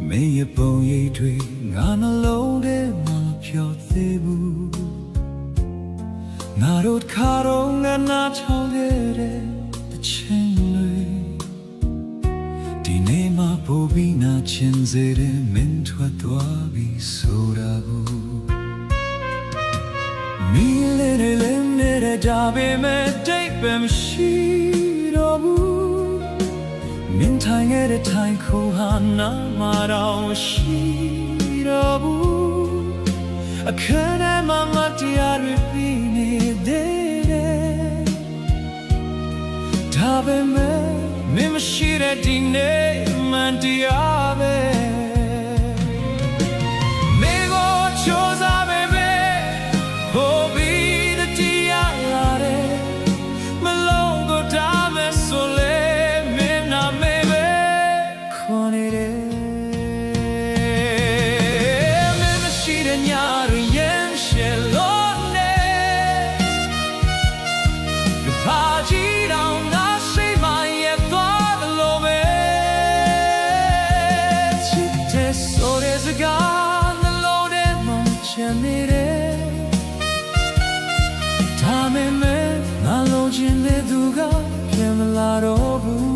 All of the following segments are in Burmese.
မင်းရဲ့ပုံရိပ်တွေငါနှလုံးထဲမှာဖြောသေးဘူးငါတို့ခါတော့ငါနာချောင်းခဲ့တဲ့ချင်းတွေဒီနေ့မှပိုပြီးနာချင်စေတဲ့မင်းထွက်သွားပြီဆိုတာကိုမင်းလေးတွေလည်းနေတဲ့ကြပေမဲ့တိတ်ပဲမရှိတော့ဘူးမင်းထိုင်ခဲ့တဲ့ထိုင်ခုဟာနာမတော်ရှိတော့ဘူးအခန်းထဲမှာမတရားတွေပြီးနေသေးတယ်ဒါပေမဲ့မင်းမရှိတဲ့ဒီနေ့မှန်တရားပဲမင်းကိုချိုးစားပေမဲ့ဟိုပြီးတဲ့တရားလာတယ်မလုံးကိုဒါမဲ့ဆိုလေမင်းနာမေပဲခေါ်နေတယ်မင်းမရှိတဲ့ညတွေရင်ရှယ်လို့နေဘာကြည့်တော့နေတယ်ဒါပေမဲ့ငါလုံးချင်တဲ့သူကပြန်မလာတော့ဘူး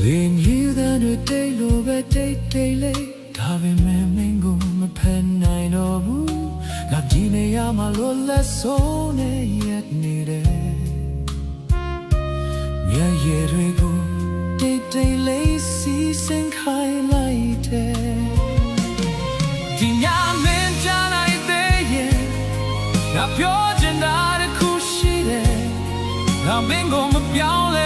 လင်းယူတဲ့တိတ်လိုပဲတိတ်လေးဒါပေမဲ့မင်းကိုမဖယ်နိုင်တော့ဘူးငါဒီနေရာမှာလိုလက်ဆုံးနဲ့ရက်နေတယ်ညရဲ့တွေကိုတိတ်လေးစီစဉ်ခိုင်းလိုက်တယ်ဒီညမင်းကြလိုက်သေးရဲ့ငါပြောချင်တာတစ်ခုရှိတယ်ငါမင်းကိုမပြောင်း